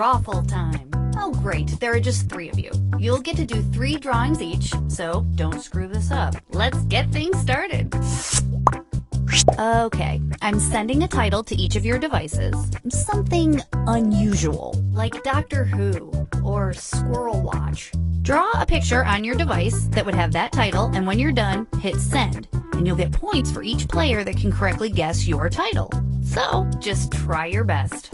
drawful time. Oh great, there are just 3 of you. You'll get to do 3 drawings each, so don't screw this up. Let's get things started. Okay, I'm sending a title to each of your devices. Something unusual, like Doctor Who or Squirrel Watch. Draw a picture on your device that would have that title, and when you're done, hit send. And you'll get points for each player that can correctly guess your title. So, just try your best.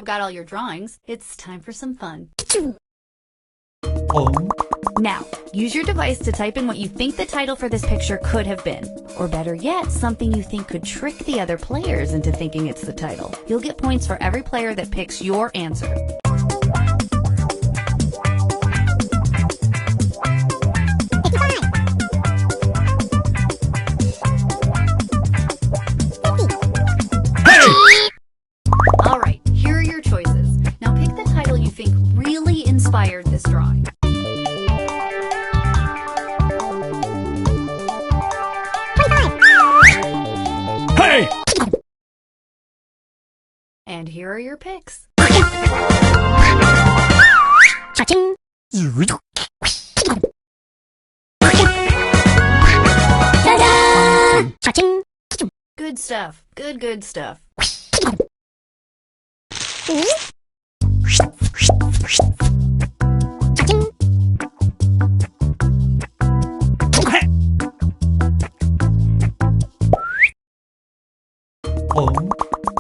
Got all your drawings, it's time for some fun. Now, use your device to type in what you think the title for this picture could have been. Or better yet, something you think could trick the other players into thinking it's the title. You'll get points for every player that picks your answer. Inspired this drawing. Hey! And here are your picks. Cha-ching! Ta-da! Cha-ching! Good stuff. Good stuff.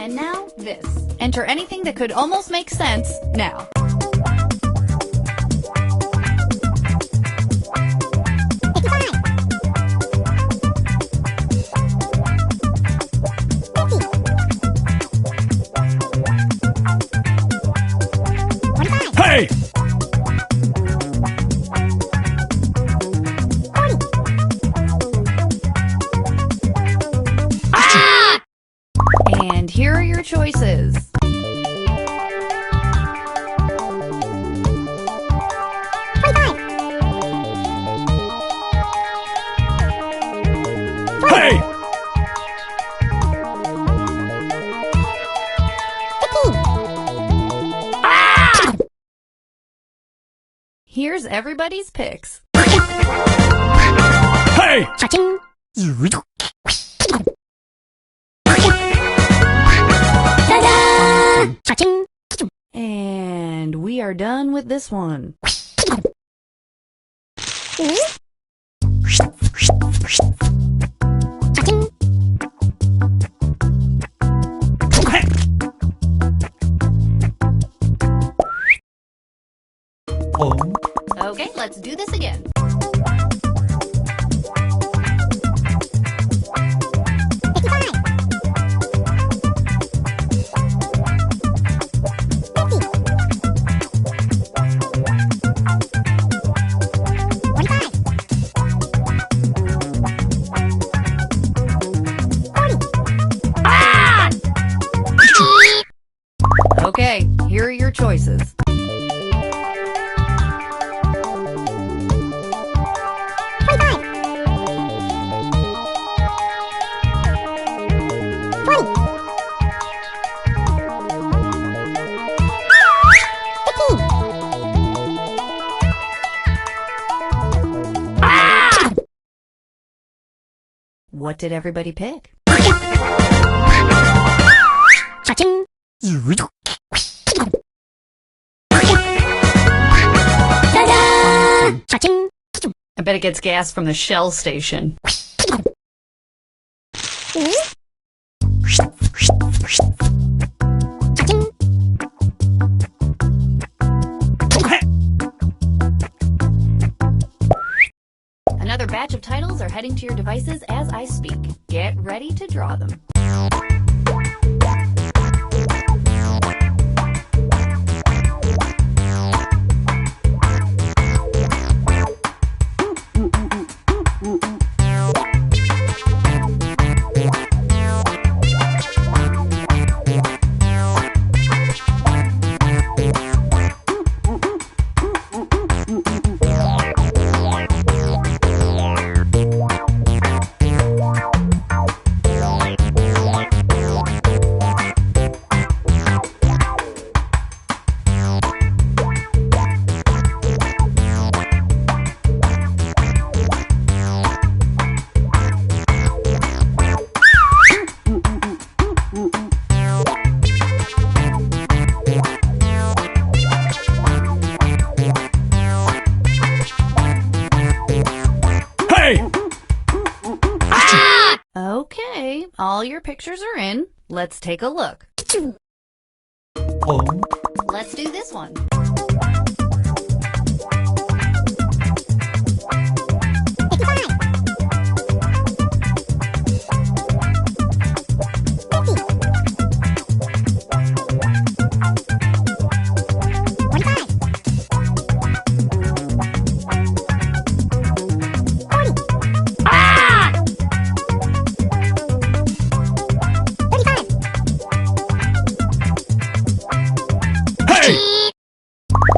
And now this. Enter anything that could almost make sense now. Hey! And here are your choices. Hey! Here's everybody's picks. Hey! Cha-ching! Ta-da! Cha-ching! And we are done with this one. Okay, let's do this again. Okay, here are your choices. What did everybody pick? I bet it gets gas from the Shell station. Another batch of titles are heading to your devices as I speak. Get ready to draw them. Okay, all your pictures are in. Let's take a look. Let's do this one.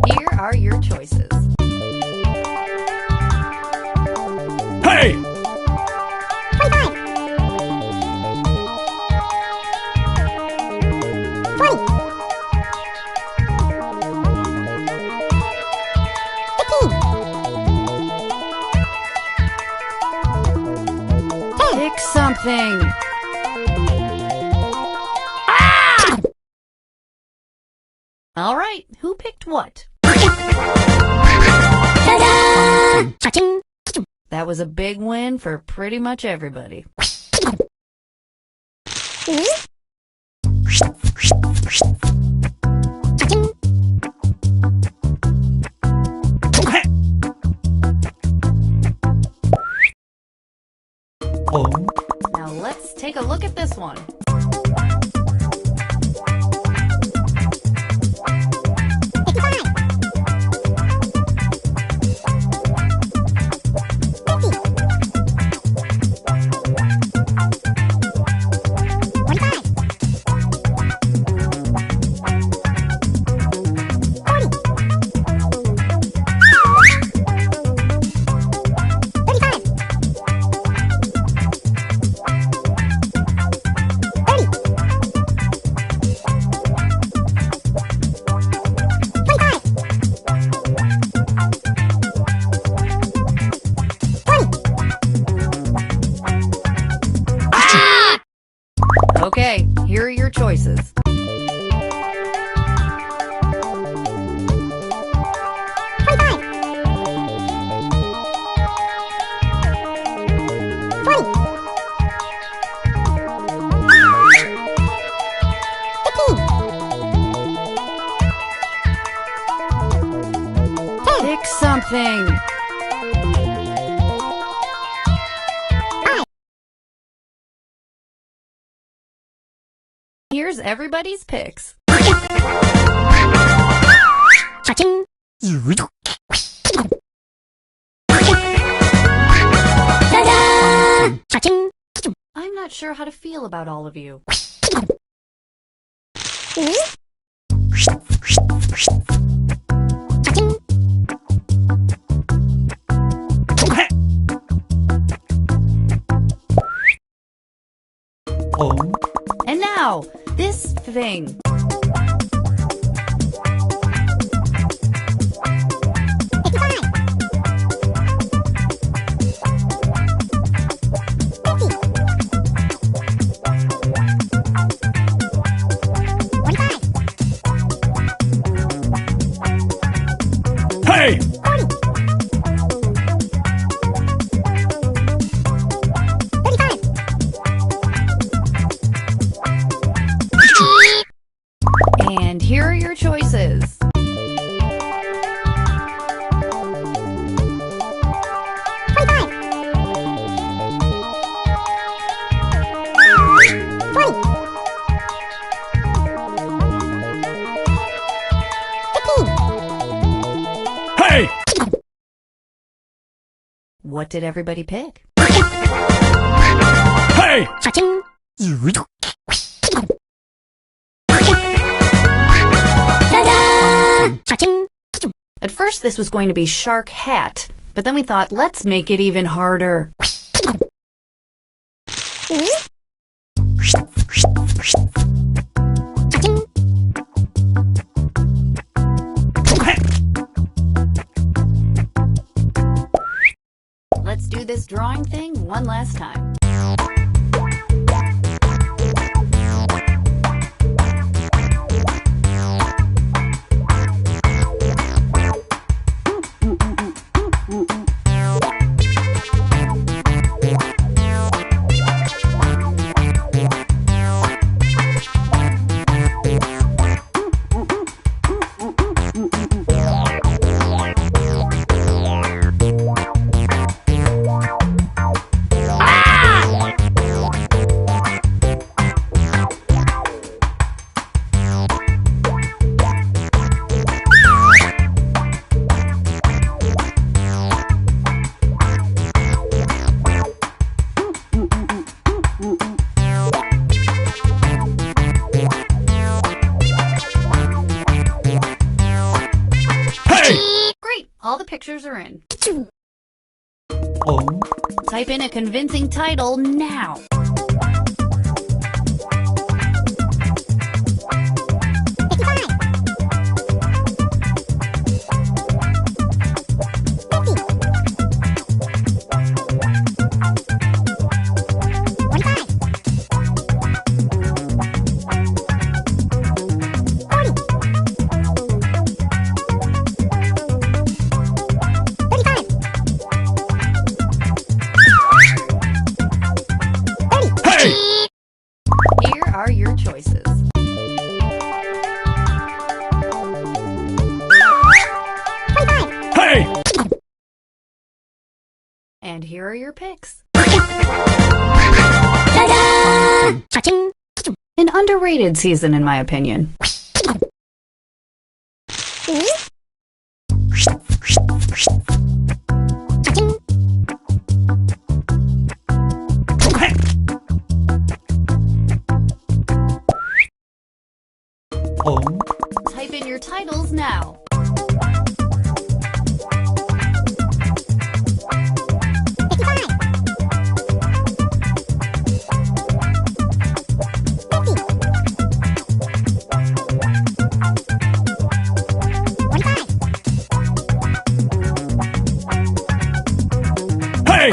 Here are your choices. Hey! 25. Pick something. All right, who picked what? That was a big win for pretty much everybody. Now let's take a look at this one. Okay, here are your choices. Pick something. Here's everybody's picks. I'm not sure how to feel about all of you. This thing. Hey! And here are your choices. Hey! What did everybody pick? Hey! At first this was going to be shark hat, but then we thought, let's make it even harder. Let's do this drawing thing one last time. Great, all the pictures are in. Type in a convincing title now. Here are your choices. Hey! And here are your picks. An underrated season, in my opinion. Type in your titles now. Hey!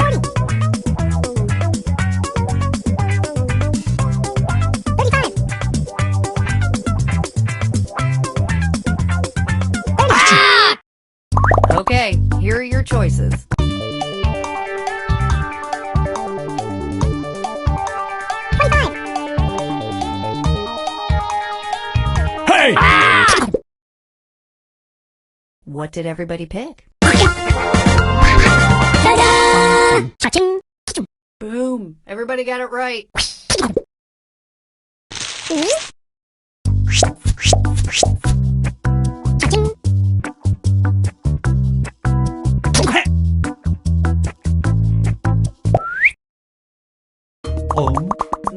Okay, here are your choices. Hey! What did everybody pick? Boom! Everybody got it right.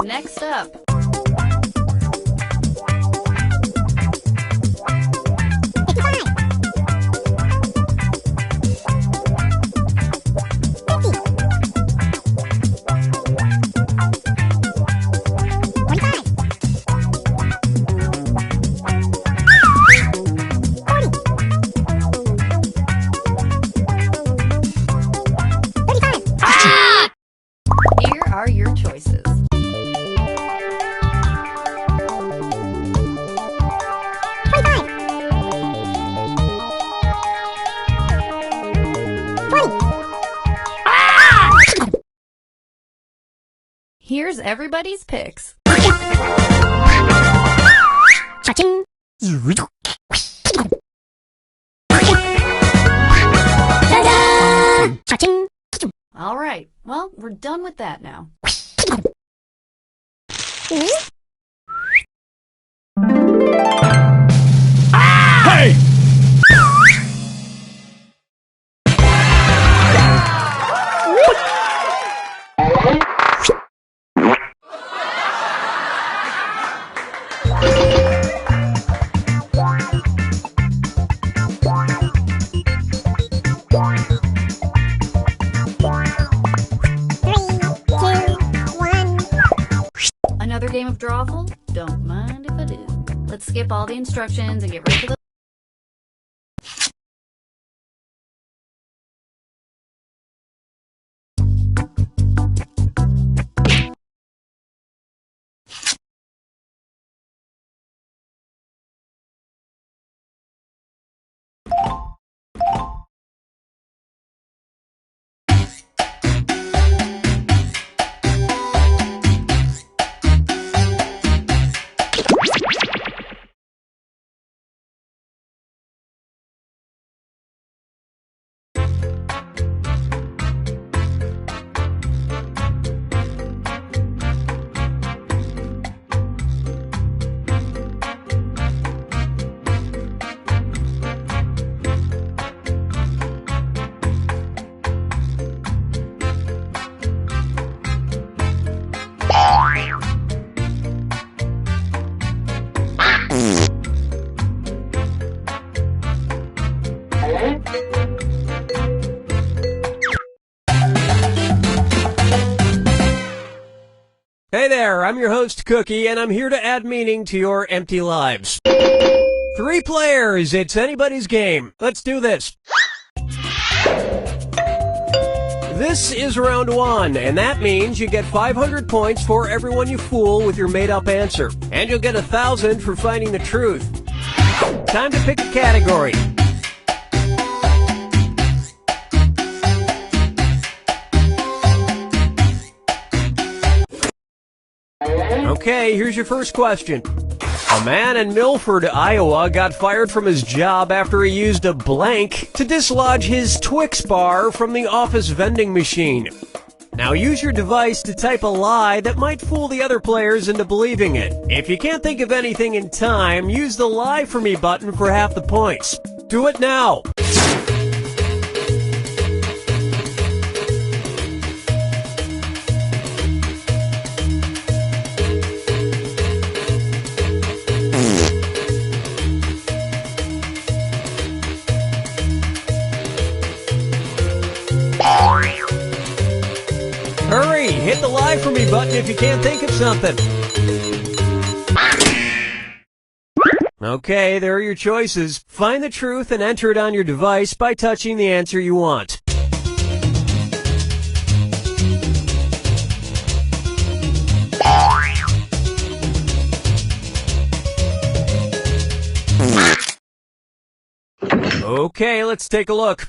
Next up. here's everybody's picks. Cha-ching. Ta-da! Cha-ching. All right, well, we're done with that now. Hey! Another game of drawful? Don't mind if I do. Let's skip all the instructions and get right to the... Hey there, I'm your host, Cookie, and I'm here to add meaning to your empty lives. 3 players, it's anybody's game. Let's do this. This is round 1, and that means you get 500 points for everyone you fool with your made-up answer. And you'll get 1,000 for finding the truth. Time to pick a category. Okay, here's your first question. A man in Milford, Iowa got fired from his job after he used a blank to dislodge his Twix bar from the office vending machine. Now use your device to type a lie that might fool the other players into believing it. If you can't think of anything in time, use the Lie For Me button for half the points. Do it now! Hurry! Hit the Lie For Me button if you can't think of something. Okay, there are your choices. Find the truth and enter it on your device by touching the answer you want. Okay, let's take a look.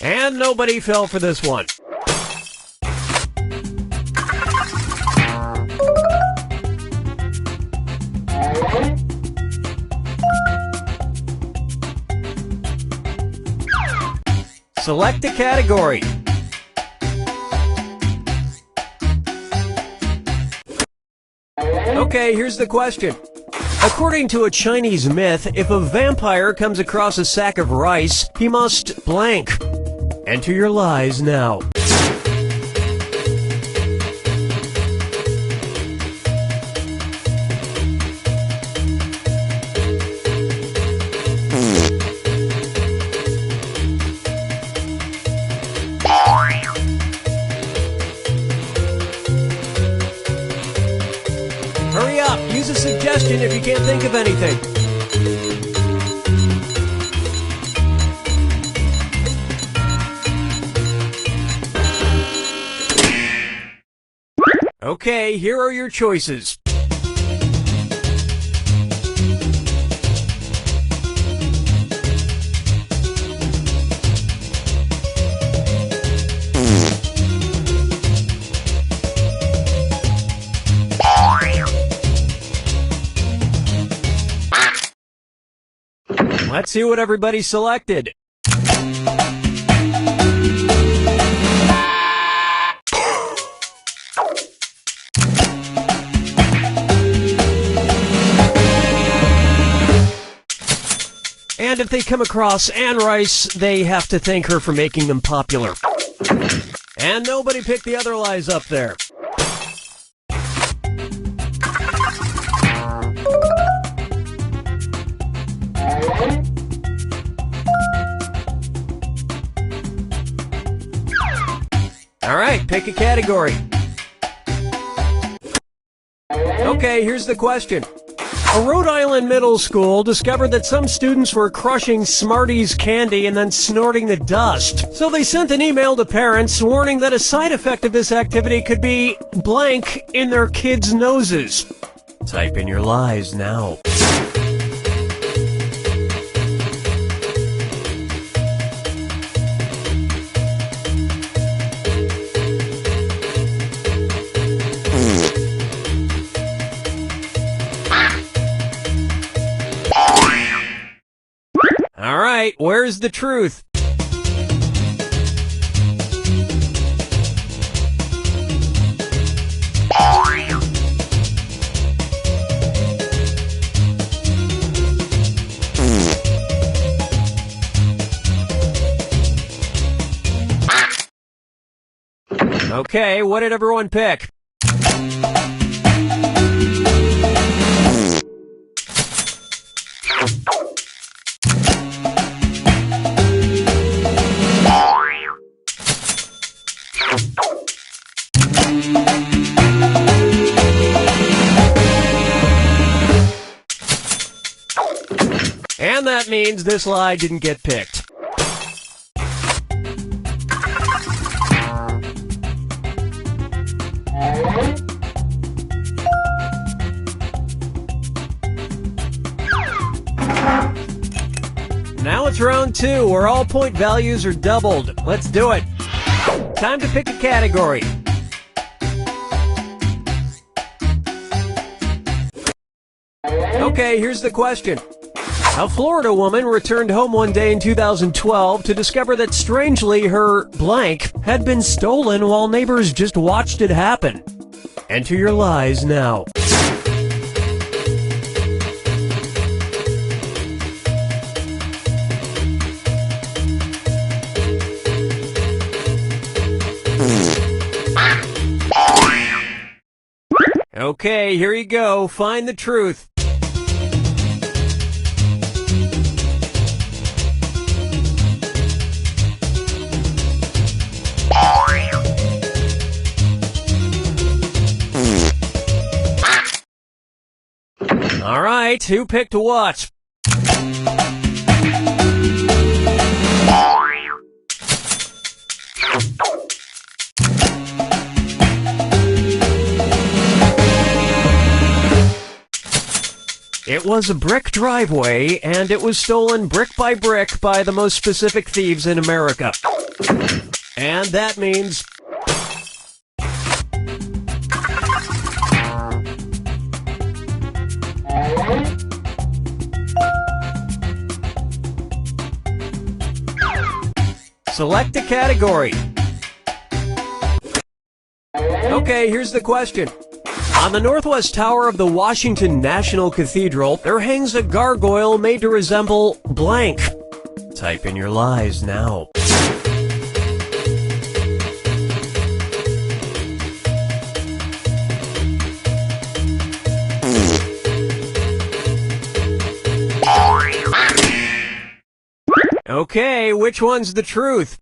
And nobody fell for this one. Select a category. Okay, here's the question. According to a Chinese myth, if a vampire comes across a sack of rice, he must blank. Enter your lies now. Hurry up! Use a suggestion if you can't think of anything. Okay, here are your choices. Let's see what everybody selected. And if they come across Anne Rice, they have to thank her for making them popular. And nobody picked the other lies up there. All right, pick a category. Okay, here's the question. A Rhode Island middle school discovered that some students were crushing Smarties candy and then snorting the dust. So they sent an email to parents warning that a side effect of this activity could be blank in their kids' noses. Type in your lies now. All right, where's the truth? Okay, what did everyone pick? And that means this lie didn't get picked. Now it's round 2, where all point values are doubled. Let's do it. Time to pick a category. Okay, here's the question. A Florida woman returned home one day in 2012 to discover that strangely her blank had been stolen while neighbors just watched it happen. Enter your lies now. Okay, here you go. Find the truth. All right, who picked what? It was a brick driveway, and it was stolen brick by brick by the most specific thieves in America. And that means... Select a category. Okay, here's the question. On the northwest tower of the Washington National Cathedral, there hangs a gargoyle made to resemble blank. Type in your lies now. Okay, which one's the truth?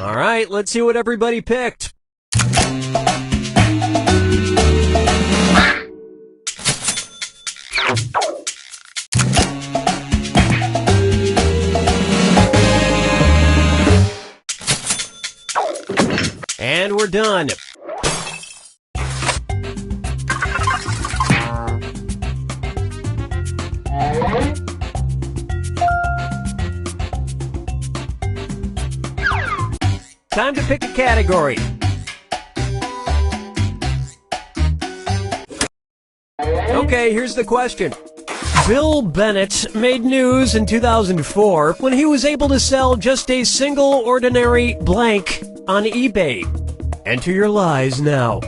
All right, let's see what everybody picked. And we're done. Time to pick a category. Okay, here's the question. Bill Bennett made news in 2004 when he was able to sell just a single ordinary blank on eBay. Enter your lies now.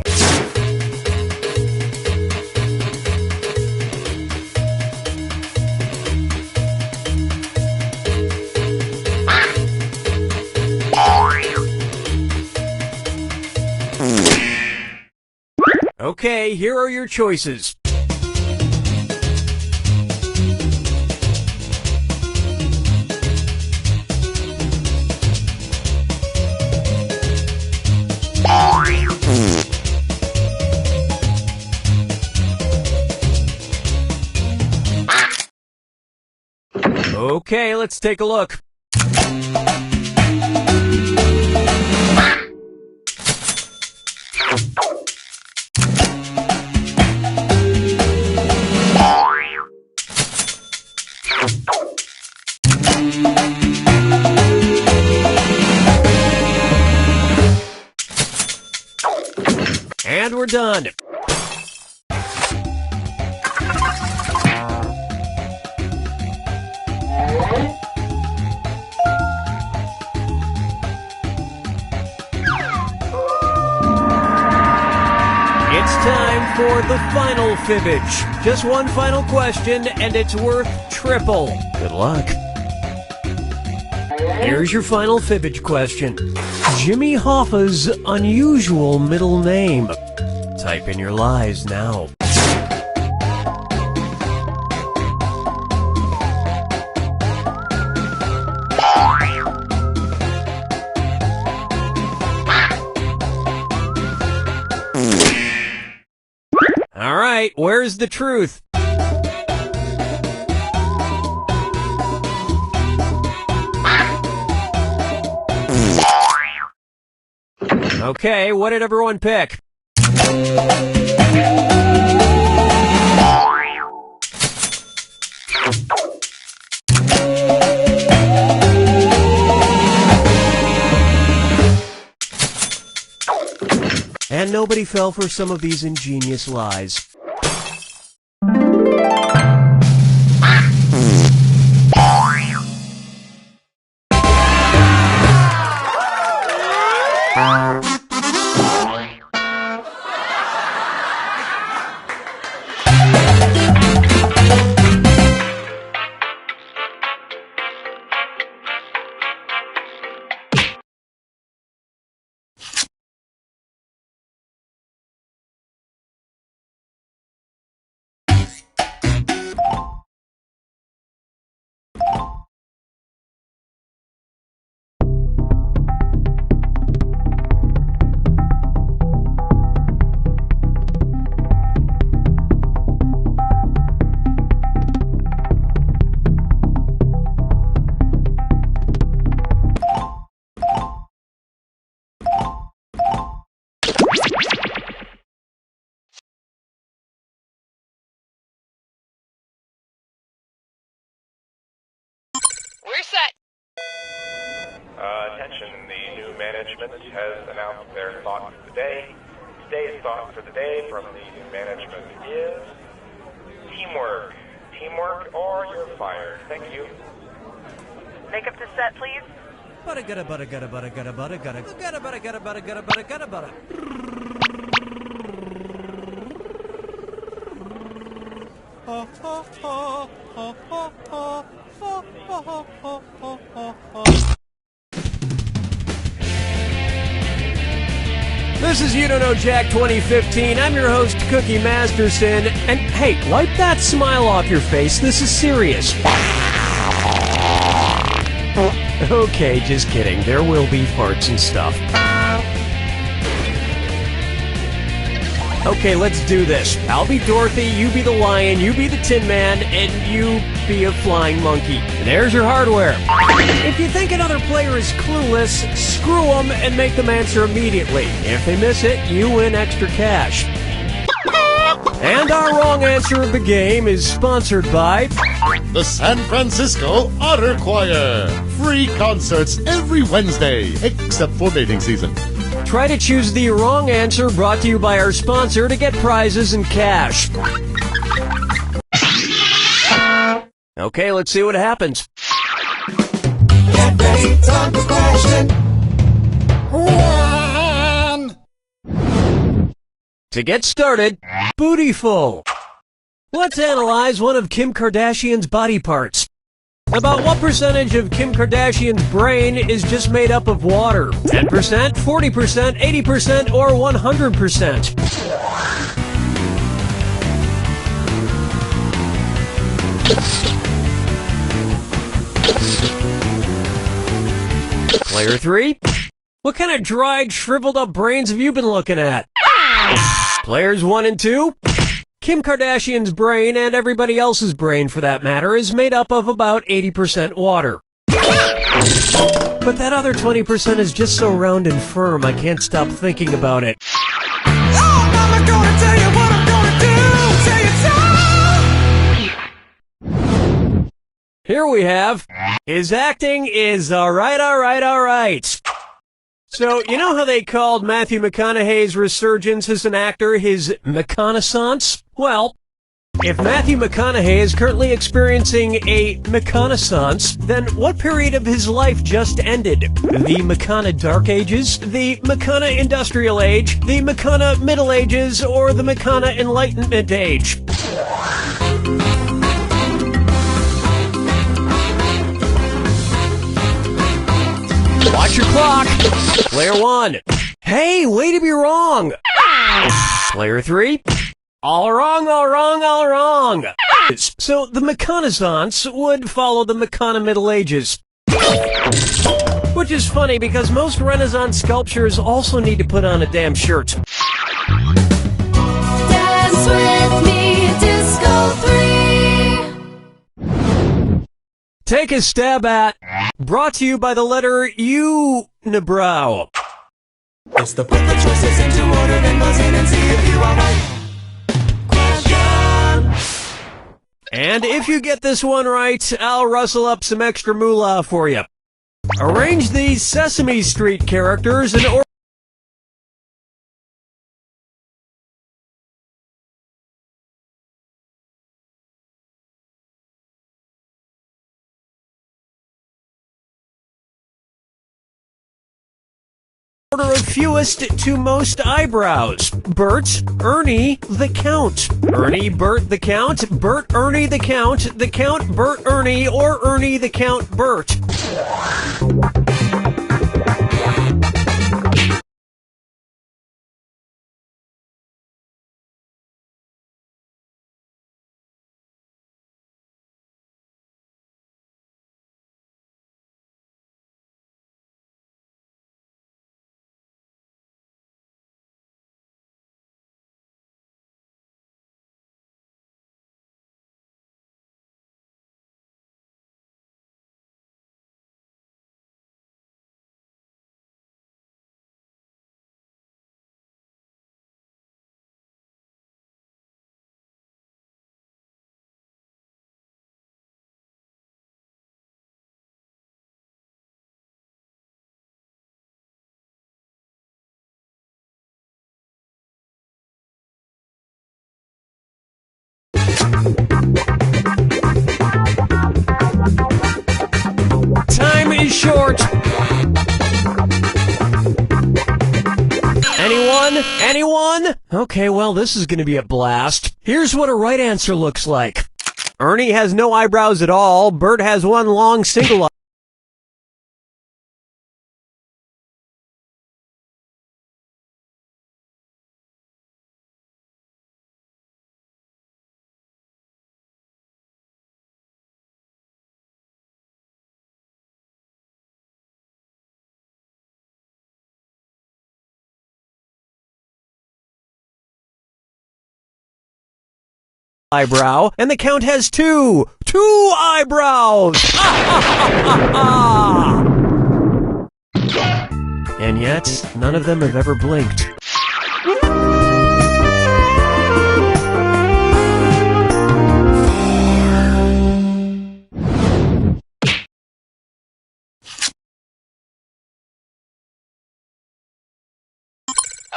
Okay, here are your choices. Okay, let's take a look. And we're done. It's time for the final fibbage. Just one final question, and it's worth triple. Good luck. Here's your final fibbage question. Jimmy Hoffa's unusual middle name. Type in your lies now. All right, where's the truth? Okay, what did everyone pick? And nobody fell for some of these ingenious lies. We're set. Attention, the new management has announced their thought for the day. Today's thought for the day from the new management is teamwork. Teamwork or you're fired. Thank you. Make up the set, please. Butta gutta butta gutta butta gutta butta gutta gutta butta gutta butta gutta butta gutta butta. This is You Don't Know Jack 2015. I'm your host, Cookie Masterson. And hey, wipe that smile off your face. This is serious. Okay, just kidding. There will be farts and stuff. Okay, let's do this. I'll be Dorothy, you be the lion, you be the Tin Man, and you be a flying monkey. And there's your hardware. If you think another player is clueless, screw them and make them answer immediately. If they miss it, you win extra cash. And our wrong answer of the game is sponsored by The San Francisco Otter Choir. Free concerts every Wednesday, except for mating season. Try to choose the wrong answer, brought to you by our sponsor, to get prizes and cash. Okay, let's see what happens. Get ready, time for question one. To get started, Bootyful. Let's analyze one of Kim Kardashian's body parts. About what percentage of Kim Kardashian's brain is just made up of water? 10%, 40%, 80%, or 100%? Player 3, what kind of dried, shriveled up brains have you been looking at? Players 1 and 2, Kim Kardashian's brain, and everybody else's brain for that matter, is made up of about 80% water. But that other 20% is just so round and firm, I can't stop thinking about it. Oh, Mama, gonna tell you what I'm gonna do. Say it so. Here we have, his acting is alright. So, you know how they called Matthew McConaughey's resurgence as an actor his McConaissance? Well, if Matthew McConaughey is currently experiencing a McConaissance, then what period of his life just ended? The McCona Dark Ages, the McCona Industrial Age, the McCona Middle Ages, or the McCona Enlightenment Age? Watch your clock. Player 1. Hey, way to be wrong. Player 3. All wrong. So the McConaissance would follow the McCona Middle Ages. Which is funny because most Renaissance sculptures also need to put on a damn shirt. Dance with me, Disco 3. Take a stab at, brought to you by the letter U-nibrow. It's the put the choices into order, then buzz in and see if you are right. Question. And if you get this one right, I'll rustle up some extra moolah for you. Arrange these Sesame Street characters in order. Order of fewest to most eyebrows. Bert, Ernie, the Count. Ernie, Bert, the Count. Bert, Ernie, the Count. The Count, Bert, Ernie, or Ernie, the Count, Bert. Time is short. Anyone? Okay, well, this is gonna be a blast. Here's what a right answer looks like. Ernie has no eyebrows at all. Bert has one long single eye. eyebrow, and the count has two eyebrows. And yet, none of them have ever blinked.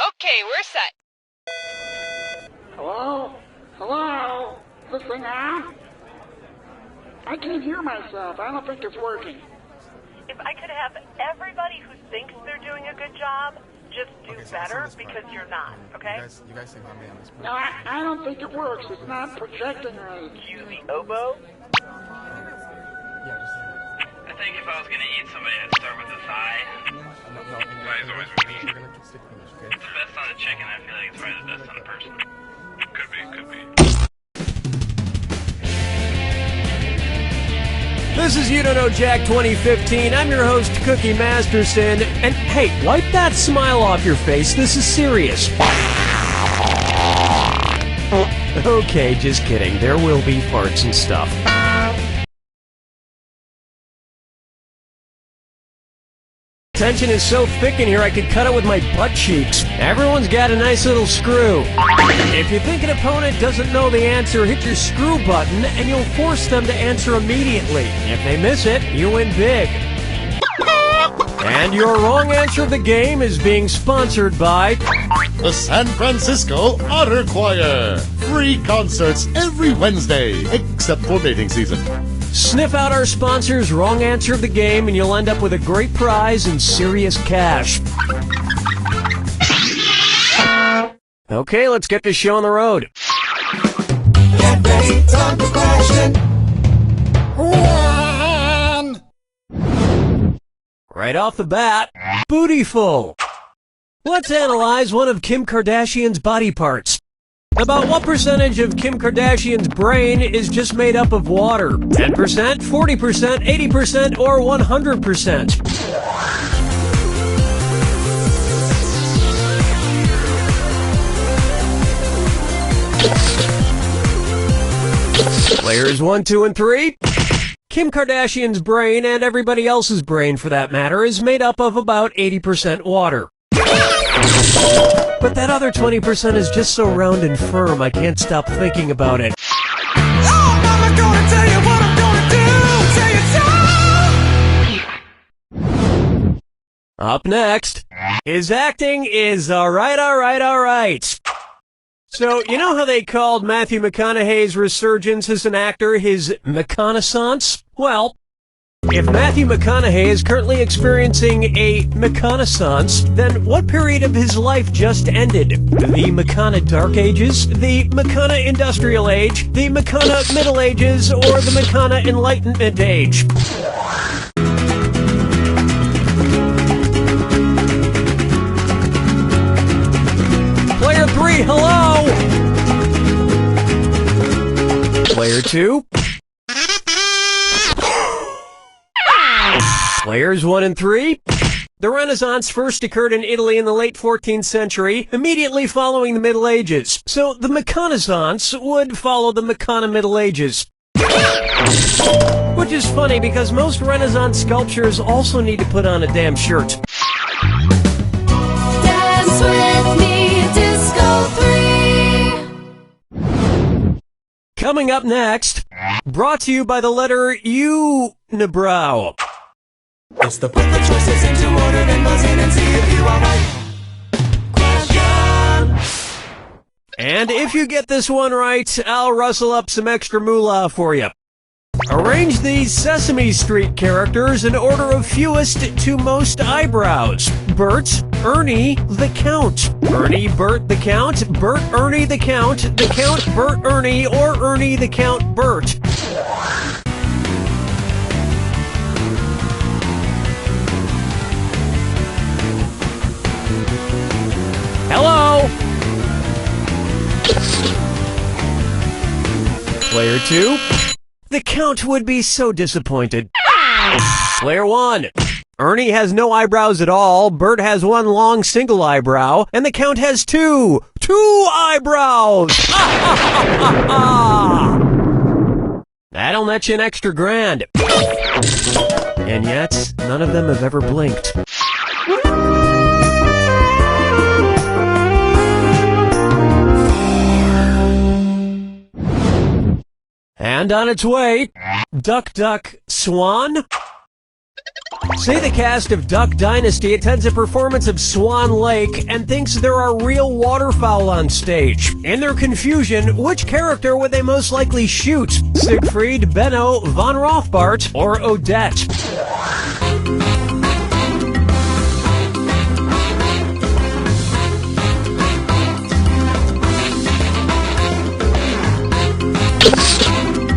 Okay, we're set. Hello? Hello? Is this thing on? I can't hear myself. I don't think it's working. If I could have everybody who thinks they're doing a good job just do better because you're not, okay? You guys think I'm on this part? No, I don't think it works. It's not projecting right. Use the oboe. I think if I was gonna eat somebody, I'd start with the thigh. Thigh's always meat. It's the best on a chicken. I feel like it's probably the best on a person. Could be. This is You Don't Know Jack 2015. I'm your host, Cookie Masterson. And hey, wipe that smile off your face. This is serious. Okay, just kidding. There will be farts and stuff. Tension is so thick in here I could cut it with my butt cheeks. Everyone's got a nice little screw. If you think an opponent doesn't know the answer, hit your screw button and you'll force them to answer immediately. If they miss it, you win big. And your wrong answer of the game is being sponsored by The San Francisco Otter Choir. Free concerts every Wednesday, except for mating season. Sniff out our sponsor's wrong answer of the game and you'll end up with a great prize and serious cash. Okay, let's get this show on the road. Get ready, time for question. One. Right off the bat, bootyful. Let's analyze one of Kim Kardashian's body parts. About what percentage of Kim Kardashian's brain is just made up of water? 10%, 40%, 80%, or 100%? Players 1, 2, and 3. Kim Kardashian's brain, and everybody else's brain for that matter, is made up of about 80% water. But that other 20% is just so round and firm, I can't stop thinking about it. Oh, mama, gonna tell you what I'm gonna do. Tell you so. Up next, his acting is alright. So, you know how they called Matthew McConaughey's resurgence as an actor his McConaissance? Well, if Matthew McConaughey is currently experiencing a McConaissance, then what period of his life just ended? The McCona Dark Ages, the McCona Industrial Age, the McCona Middle Ages, or the McCona Enlightenment Age? Player 3, hello! Player 2? Players 1 and 3. The Renaissance first occurred in Italy in the late 14th century, immediately following the Middle Ages. So the McConaissance would follow the McCona Middle Ages. Which is funny because most Renaissance sculptures also need to put on a damn shirt. Dance with me, Disco 3. Coming up next, brought to you by the letter Unibrow. It's the put the choices into order, then buzz in and see if you are right. Question. And if you get this one right, I'll rustle up some extra moolah for you. Arrange these Sesame Street characters in order of fewest to most eyebrows. Bert, Ernie, the Count. Ernie, Bert, the Count. Bert, Ernie, the Count. The Count, Bert, Ernie, or Ernie, the Count, Bert. Hello? Player 2? The Count would be so disappointed. Player 1. Ernie has no eyebrows at all, Bert has one long single eyebrow, and the Count has two eyebrows! That'll net you an extra $1,000. And yet, none of them have ever blinked. And on its way, Duck, Duck, Swan? Say the cast of Duck Dynasty attends a performance of Swan Lake and thinks there are real waterfowl on stage. In their confusion, which character would they most likely shoot? Siegfried, Benno, Von Rothbart, or Odette?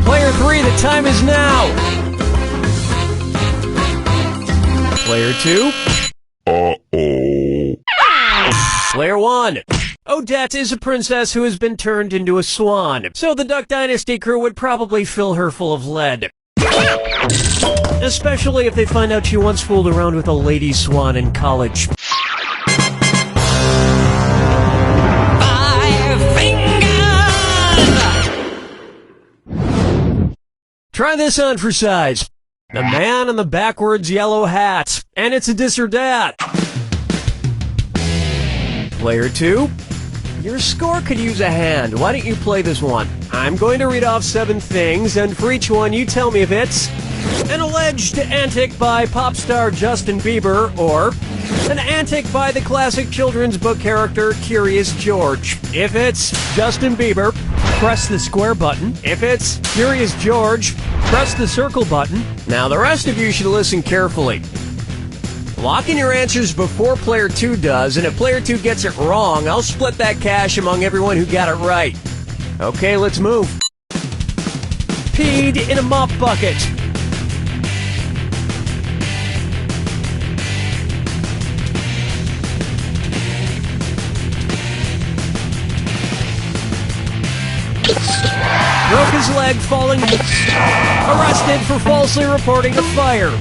Player 3, the time is now! Player 2? Uh-oh. Player 1. Odette is a princess who has been turned into a swan, so the Duck Dynasty crew would probably fill her full of lead. Especially if they find out she once fooled around with a lady swan in college. 5 fingers! Try this on for size. The man in the backwards yellow hat. And it's a dis or dat. Player 2. Your score could use a hand. Why don't you play this one? I'm going to read off 7 things, and for each one you tell me if it's an alleged antic by pop star Justin Bieber, or an antic by the classic children's book character Curious George. If it's Justin Bieber, press the square button. If it's Curious George, press the circle button. Now the rest of you should listen carefully. Lock in your answers before Player 2 does, and if Player 2 gets it wrong, I'll split that cash among everyone who got it right. Okay, let's move. Peed in a mop bucket. Broke his leg falling. Arrested for falsely reporting a fire.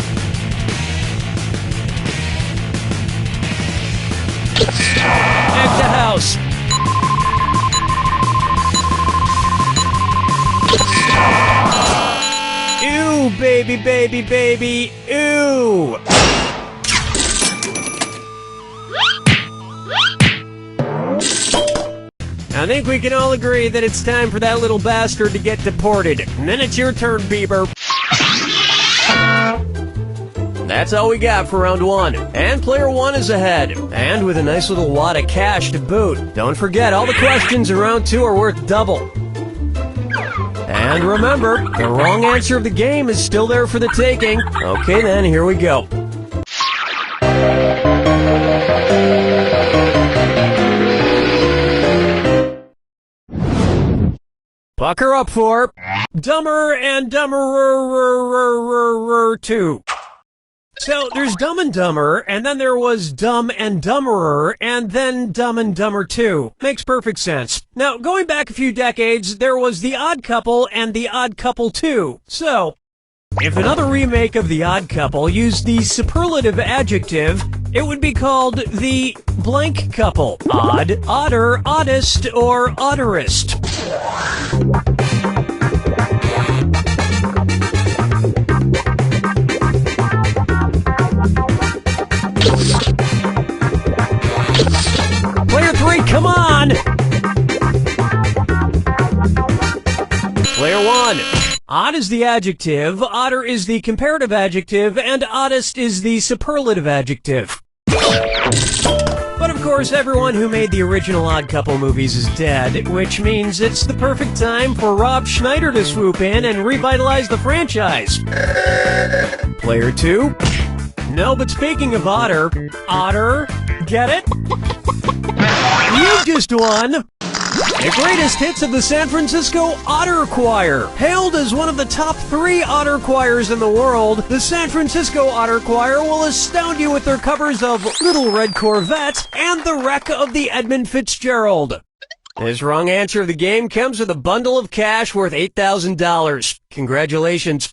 At the house. Ew, baby, baby, baby, ew. I think we can all agree that it's time for that little bastard to get deported. And then it's your turn, Bieber. That's all we got for round 1. And player 1 is ahead. And with a nice little wad of cash to boot. Don't forget, all the questions in round 2 are worth double. And remember, the wrong answer of the game is still there for the taking. Okay then, here we go. Pucker up for Dumber and Dumberer 2. So, there's Dumb and Dumber, and then there was Dumb and Dumberer, and then Dumb and Dumber 2. Makes perfect sense. Now, going back a few decades, there was The Odd Couple and The Odd Couple 2. So, if another remake of The Odd Couple used the superlative adjective, it would be called The Blank Couple. Odd, odder, oddest, or odderest. Player 3, come on! Player 1. Odd is the adjective, odder is the comparative adjective, and oddest is the superlative adjective. But of course, everyone who made the original Odd Couple movies is dead, which means it's the perfect time for Rob Schneider to swoop in and revitalize the franchise. Player 2. No, but speaking of otter, get it? You just won! The greatest hits of the San Francisco Otter Choir. Hailed as one of the top 3 otter choirs in the world, the San Francisco Otter Choir will astound you with their covers of Little Red Corvette and The Wreck of the Edmund Fitzgerald. This wrong answer of the game comes with a bundle of cash worth $8,000. Congratulations.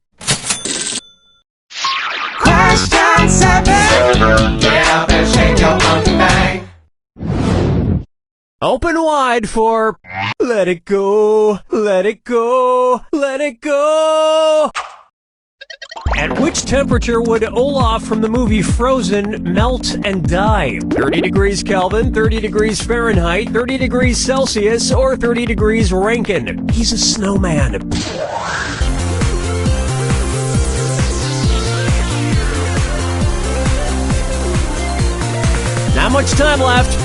Questions happening? Get up and shake your funky bang. Open wide for Let It Go, Let It Go, Let It Go. At which temperature would Olaf from the movie Frozen melt and die? 30 degrees Kelvin, 30 degrees Fahrenheit, 30 degrees Celsius, or 30 degrees Rankine? He's a snowman. Not much time left.